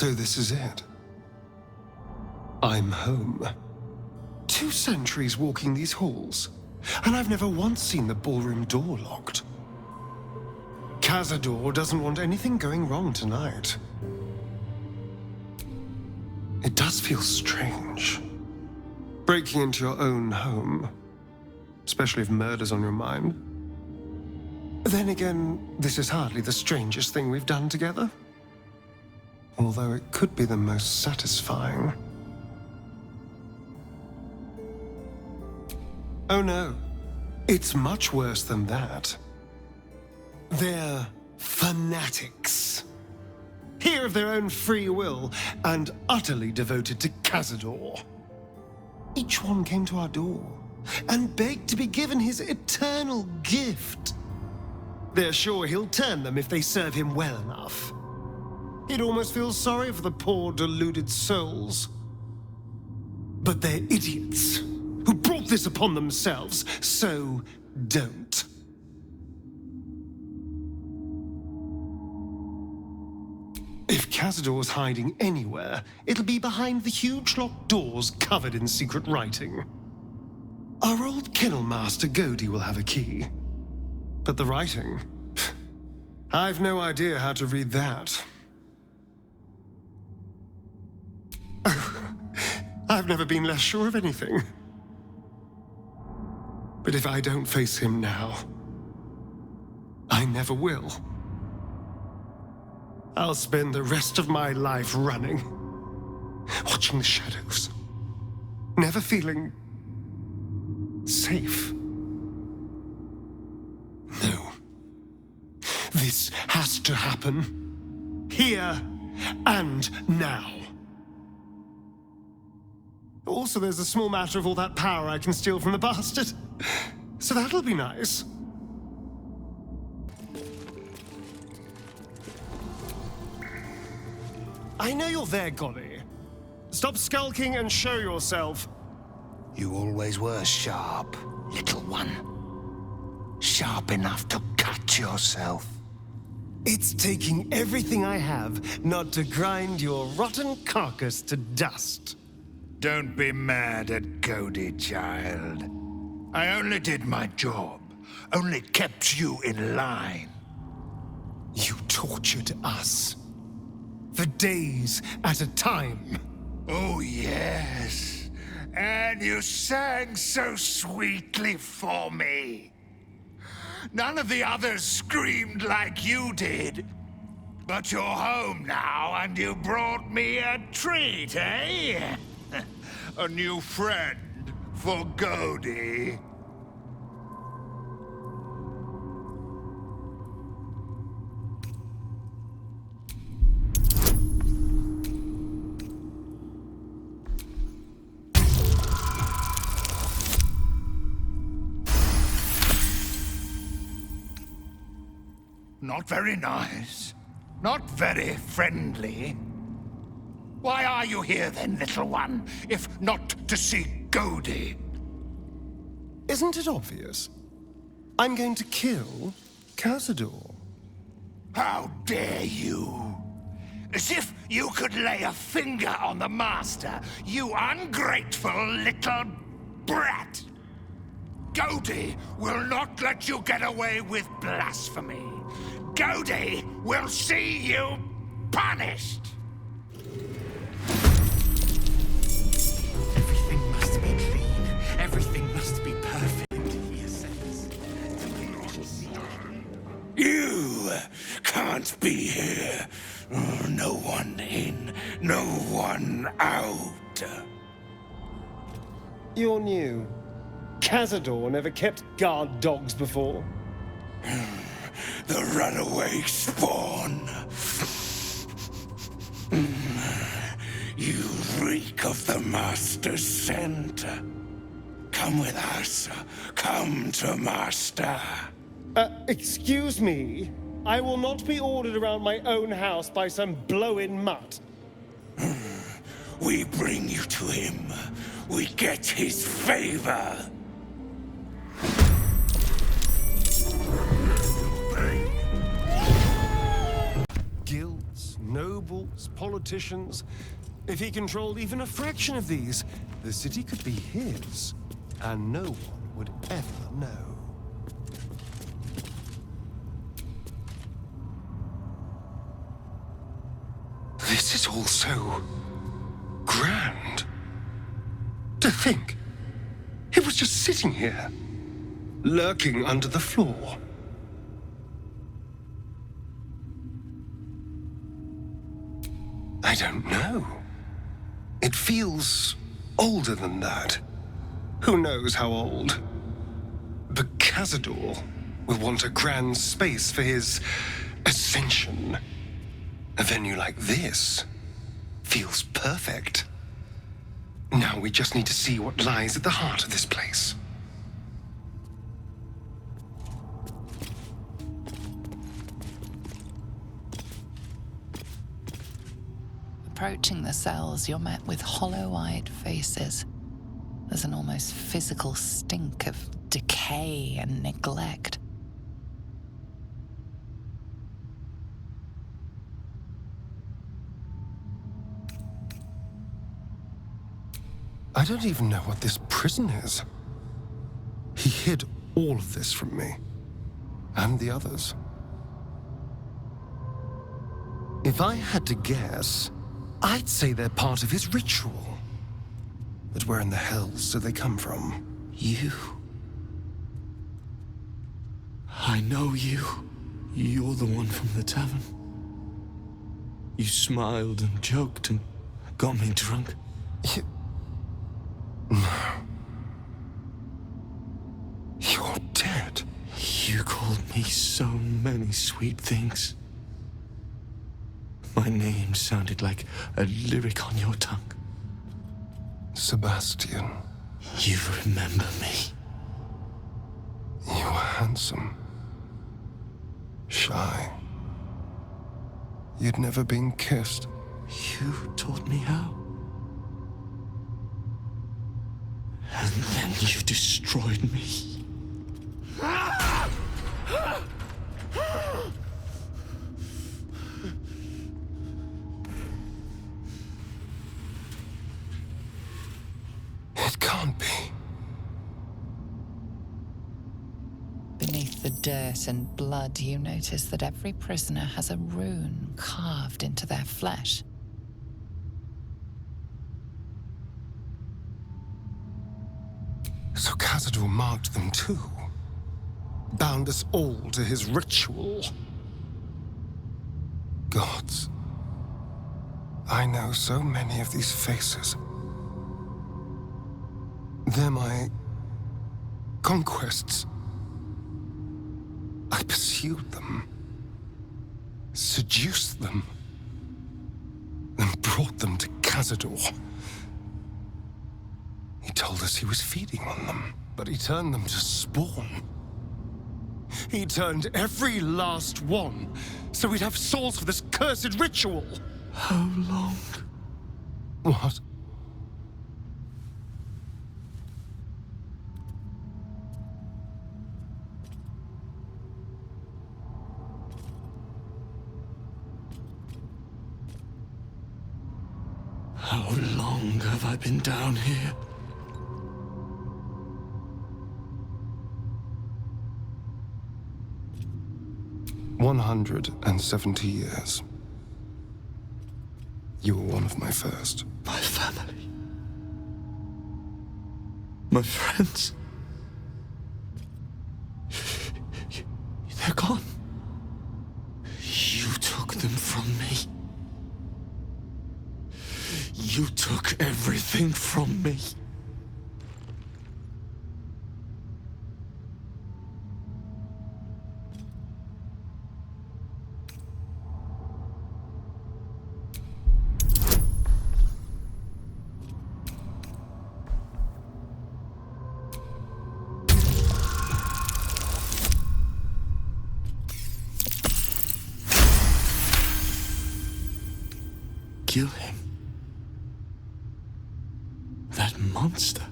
So this is it. I'm home. 2 centuries walking these halls, and I've never once seen the ballroom door locked. Cazador doesn't want anything going wrong tonight. It does feel strange. Breaking into your own home, especially if murder's on your mind. Then again, this is hardly the strangest thing we've done together. Although it could be the most satisfying. Oh no, it's much worse than that. They're fanatics. Here of their own free will and utterly devoted to Cazador. Each one came to our door and begged to be given his eternal gift. They're sure he'll turn them if they serve him well enough. He'd almost feel sorry for the poor, deluded souls. But they're idiots who brought this upon themselves, so don't. If Cazador's hiding anywhere, it'll be behind the huge locked doors covered in secret writing. Our old kennel master Godi will have a key. But the writing... I've no idea how to read that. I've never been less sure of anything. But if I don't face him now, I never will. I'll spend the rest of my life running, watching the shadows, never feeling safe. No. This has to happen. Here and now. Also, there's a small matter of all that power I can steal from the bastard. So that'll be nice. I know you're there, Golly. Stop skulking and show yourself. You always were sharp, little one. Sharp enough to cut yourself. It's taking everything I have not to grind your rotten carcass to dust. Don't be mad at Cody, child. I only did my job. Only kept you in line. You tortured us. For days at a time. Oh, yes. And you sang so sweetly for me. None of the others screamed like you did. But you're home now, and you brought me a treat, eh? A new friend for Godi. Not very nice. Not very friendly. Why are you here then, little one, if not to see Godi? Isn't it obvious? I'm going to kill Cazador. How dare you? As if you could lay a finger on the master, you ungrateful little brat! Godi will not let you get away with blasphemy. Godi will see you punished! Everything must be clean. Everything must be perfect, he says. You can't be here. No one in, no one out. You're new. Cazador never kept guard dogs before. The runaway spawn. You reek of the Master's scent. Come with us. Come to Master. Excuse me? I will not be ordered around my own house by some blow-in mutt. We bring you to him. We get his favor. Guilds, nobles, politicians. If he controlled even a fraction of these, the city could be his, and no one would ever know. This is all so grand. To think, it was just sitting here, lurking under the floor. I don't know. It feels older than that. Who knows how old? But Cazador will want a grand space for his ascension. A venue like this feels perfect. Now we just need to see what lies at the heart of this place. Approaching the cells, you're met with hollow-eyed faces. There's an almost physical stink of decay and neglect. I don't even know what this prison is. He hid all of this from me. And the others. If I had to guess, I'd say they're part of his ritual. But where in the hell do they come from? You. I know you. You're the one from the tavern. You smiled and joked and got me drunk. No. You're dead. You called me so many sweet things. My name sounded like a lyric on your tongue. Sebastian. You remember me. You were handsome. Shy. You'd never been kissed. You taught me how. And then you destroyed me. It can't be. Beneath the dirt and blood, you notice that every prisoner has a rune carved into their flesh. So Cazador marked them too. Bound us all to his ritual. Gods. I know so many of these faces. They're my conquests. I pursued them, seduced them, and brought them to Cazador. He told us he was feeding on them, but he turned them to spawn. He turned every last one, so we'd have souls for this cursed ritual. How long? What? How long have I been down here? "170 years. You were one of my first. My family. My friends. They're gone. You took them from me. You took everything from me. Kill him. That monster.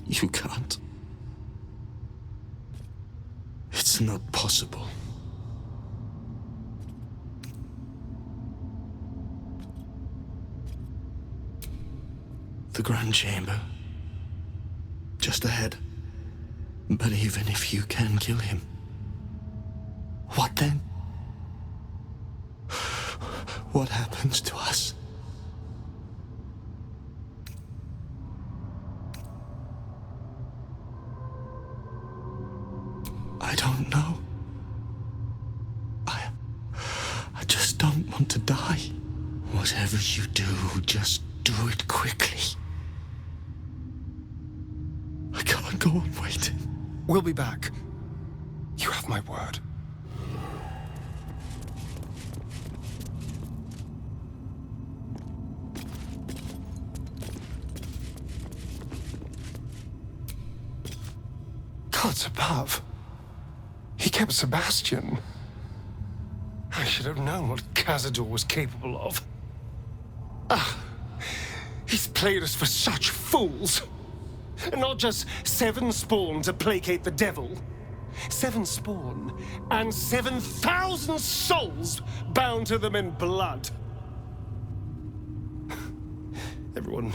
You can't. It's not possible. the Grand Chamber. Just ahead. But even if you can kill him, what then? What happens to us? I don't know. I just don't want to die. Whatever you do, just do it quickly. I can't go on waiting. We'll be back. You have my word. Gods above. He kept Sebastian. I should have known what Cazador was capable of. He's played us for such fools. Not just 7 spawn to placate the devil. 7 spawn and 7,000 souls bound to them in blood. Everyone,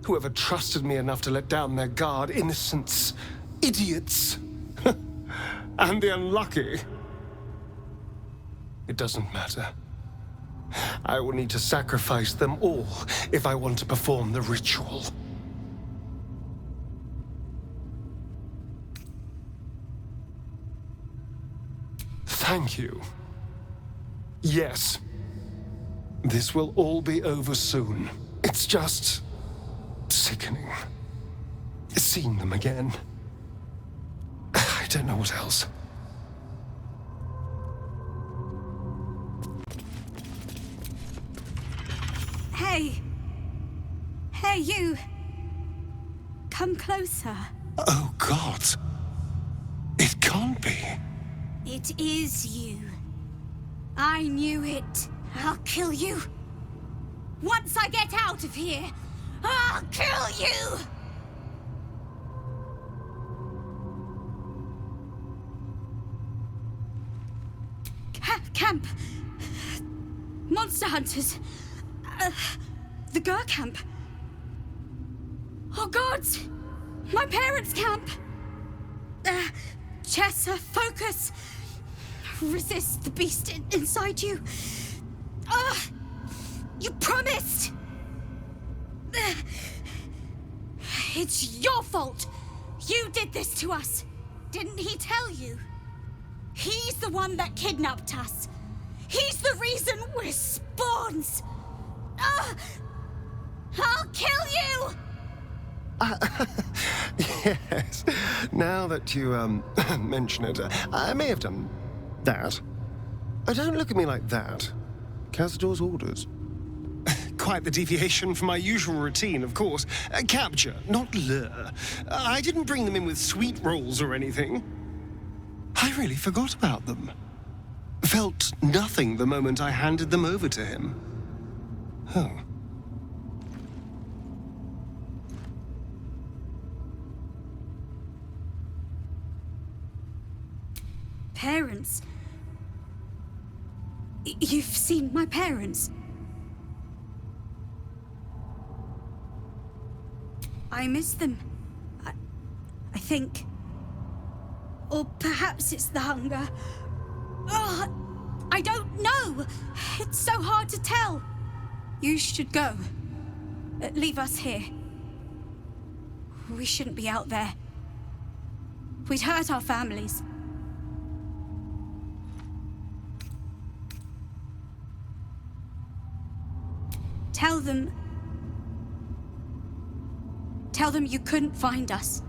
whoever trusted me enough to let down their guard, innocents, idiots, and the unlucky. It doesn't matter. I will need to sacrifice them all if I want to perform the ritual. Thank you. Yes. This will all be over soon. It's just sickening. Seeing them again. I don't know what else. Hey! Hey, you! Come closer. Oh, God. It can't be. It is you. I knew it. I'll kill you. Once I get out of here, I'll kill you! Camp. Monster hunters. The Gur camp. Oh, gods! My parents' camp! Chessa, focus! Resist the beast inside you. You promised! It's your fault! You did this to us! Didn't he tell you? He's the one that kidnapped us. He's the reason we're spawns! I'll kill you! Yes. Now that you, mention it, I may have done that. Don't look at me like that. Cazador's orders. Quite the deviation from my usual routine, of course. Capture, not lure. I didn't bring them in with sweet rolls or anything. I really forgot about them. Felt nothing the moment I handed them over to him. Oh. Parents? You've seen my parents? I miss them. I think. Or perhaps it's the hunger. I don't know. It's so hard to tell. You should go. Leave us here. We shouldn't be out there. We'd hurt our families. Tell them you couldn't find us.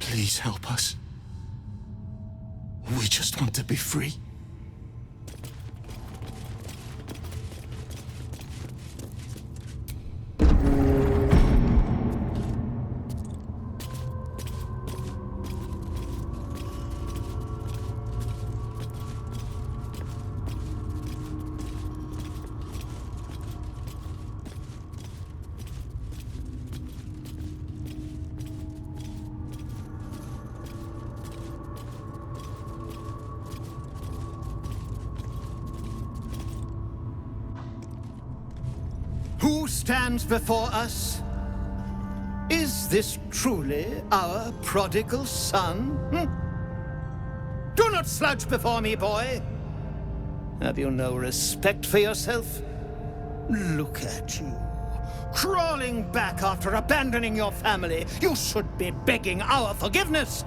Please help us. We just want to be free. stands before us? Is this truly our prodigal son? Do not slouch before me, boy. Have you no respect for yourself? Look at you, crawling back after abandoning your family. You should be begging our forgiveness.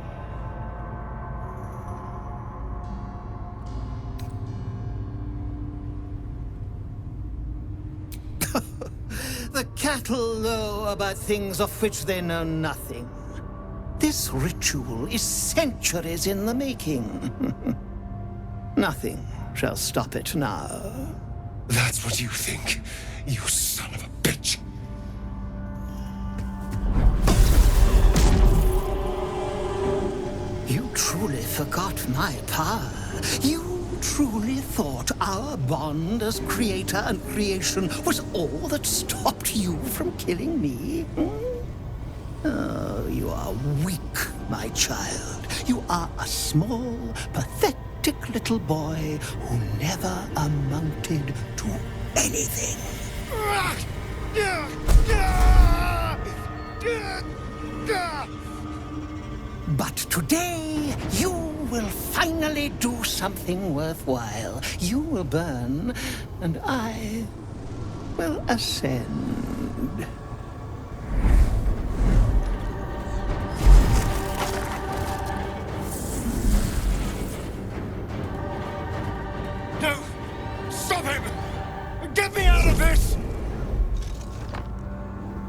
The cattle know about things of which they know nothing. This ritual is centuries in the making. Nothing shall stop it now. That's what you think, you son of a bitch. You truly forgot my power. You truly thought our bond as creator and creation was all that stopped you from killing me? Oh, you are weak, my child. You are a small, pathetic little boy who never amounted to anything. But today, you will finally do something worthwhile. You will burn, and I will ascend. No! Stop him! Get me out of this!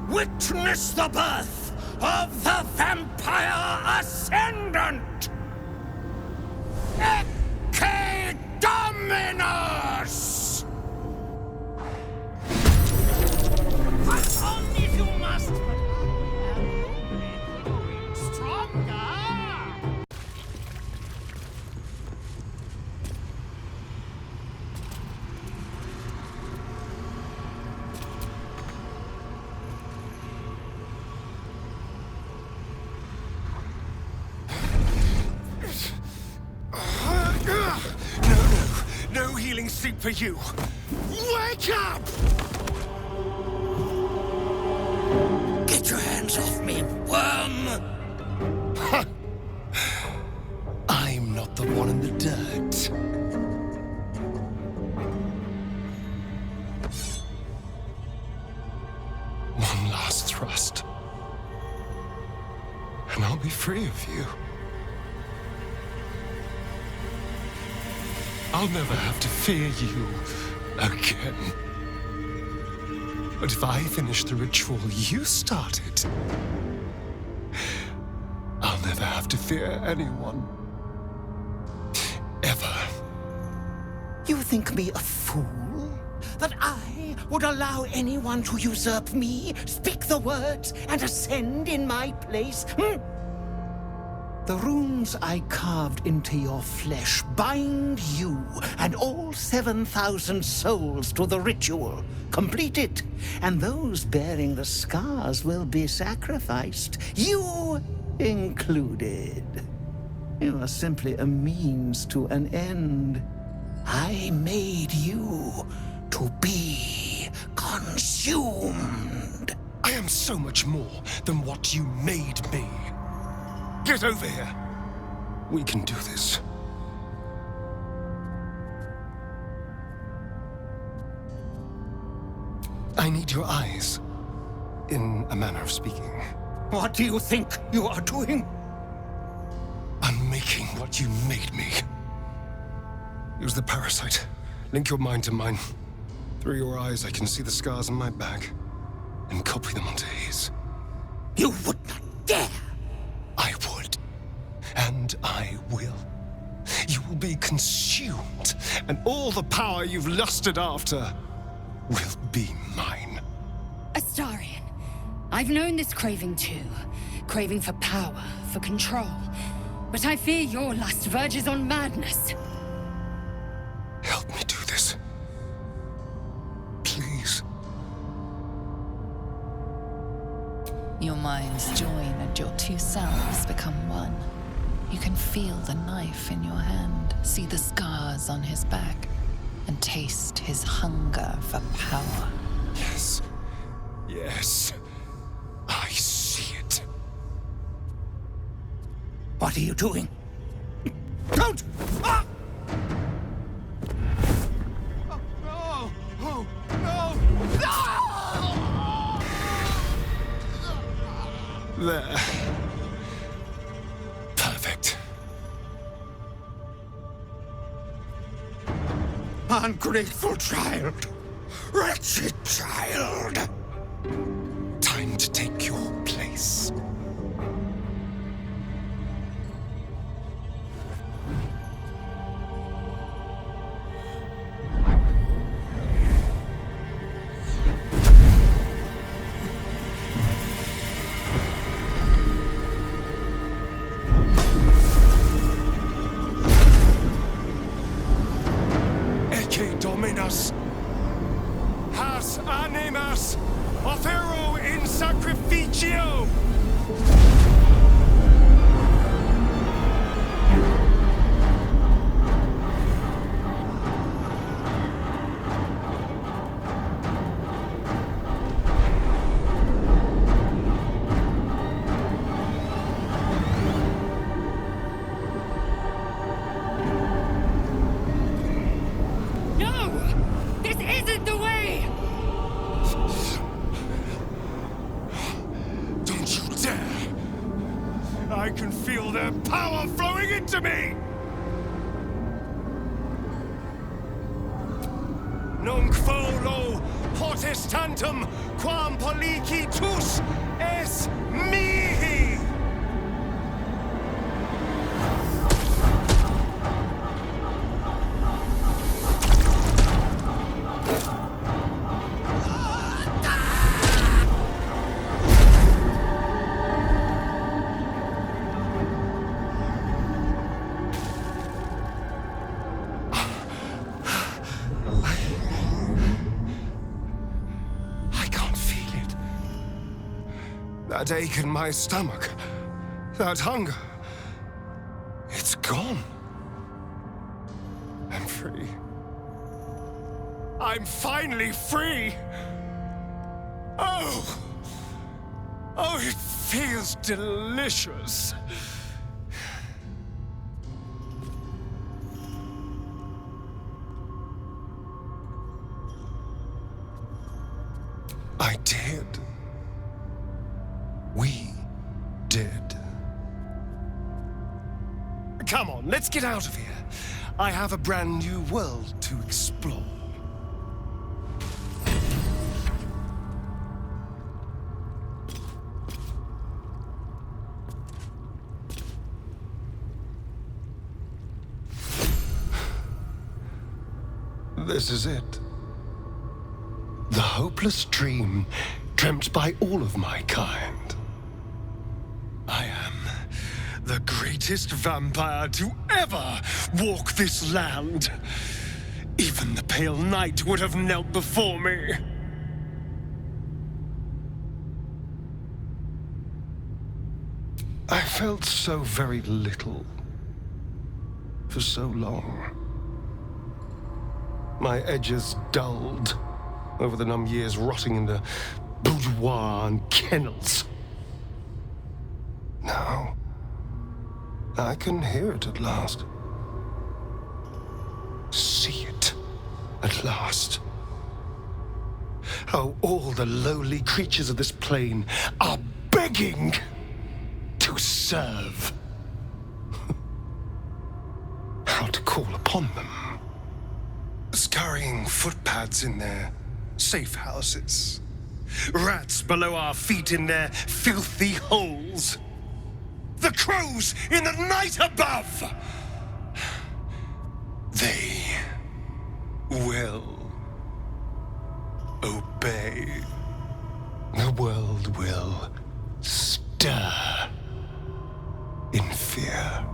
Witness the birth of the Vampire Ascendant! Ecce Dominus! Fight on if you must, but I am only growing stronger! No healing sleep for you. Wake up! Get your hands off me, worm! I'm not the one in the dirt. One last thrust, and I'll be free of you. I'll never have to fear you again. But if I finish the ritual you started, I'll never have to fear anyone. Ever. You think me a fool? That I would allow anyone to usurp me, speak the words, and ascend in my place? The runes I carved into your flesh bind you and all 7,000 souls to the ritual. Complete it, and those bearing the scars will be sacrificed, you included. You are simply a means to an end. I made you to be consumed. I am so much more than what you made me. Get over here. We can do this. I need your eyes, in a manner of speaking. What do you think you are doing? I'm making what you made me. Use the parasite. Link your mind to mine. Through your eyes, I can see the scars on my back, and copy them onto his. You would not dare! I would. And I will. You will be consumed, and all the power you've lusted after will be mine. Astarion, I've known this craving too. Craving for power, for control. But I fear your lust verges on madness. Help me do this. Please. Your minds join and your two selves become one. You can feel the knife in your hand, see the scars on his back, and taste his hunger for power. Yes. Yes. I see it. What are you doing? Don't! Ah! No! Oh, no! No! There. Perfect. Ungrateful child! Wretched child! Time to take your place. Ecce Dominus. Has animas offero in sacrificio. No! This isn't the way! Don't you dare! I can feel their power flowing into me! Nunc volo potestantem quam policitus es mihi! I can't feel it. That ache in my stomach, that hunger, it's gone. I'm free. I'm finally free! Oh! Oh, it feels delicious. I did. We did. Come on, let's get out of here. I have a brand new world to explore. This is it. The hopeless dream dreamt by all of my kind. I am the greatest vampire to ever walk this land. Even the pale knight would have knelt before me. I felt so very little for so long. My edges dulled over the numb years rotting in the boudoir and kennels. Now, I can hear it at last. See it at last. How all the lowly creatures of this plane are begging to serve. How to call upon them. Scurrying footpads in their safe houses. Rats below our feet in their filthy holes. The crows in the night above. They will obey. The world will stir in fear.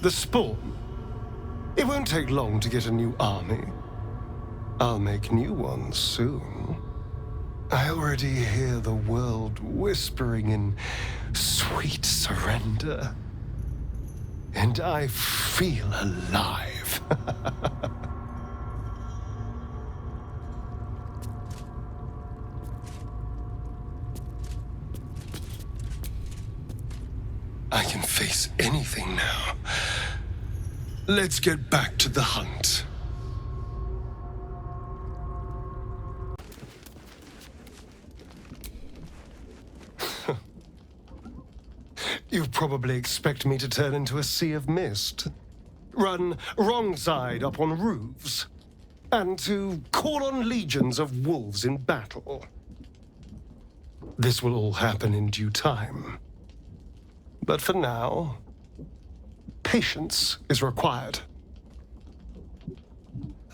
The spawn. It won't take long to get a new army. I'll make new ones soon. I already hear the world whispering in sweet surrender. And I feel alive. I can face anything now. Let's get back to the hunt. You probably expect me to turn into a sea of mist, run wrong side up on roofs, and to call on legions of wolves in battle. This will all happen in due time. But for now, patience is required.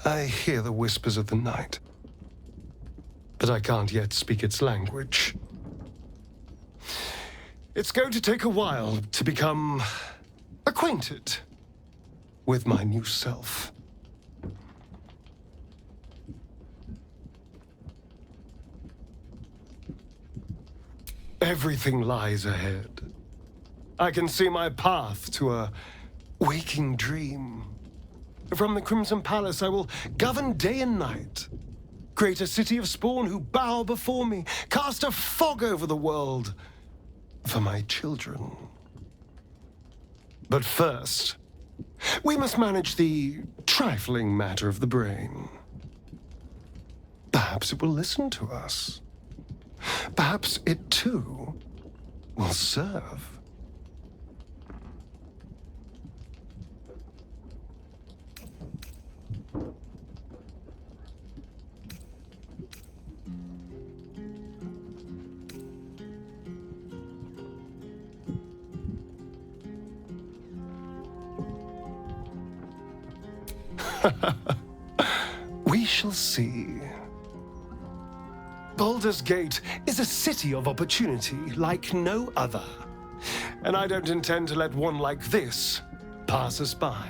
I hear the whispers of the night, but I can't yet speak its language. It's going to take a while to become acquainted with my new self. Everything lies ahead. I can see my path to a waking dream. From the Crimson Palace, I will govern day and night, create a city of spawn who bow before me, cast a fog over the world for my children. But first, we must manage the trifling matter of the brain. Perhaps it will listen to us. Perhaps it too will serve. We shall see. Baldur's Gate is a city of opportunity like no other, and I don't intend to let one like this pass us by.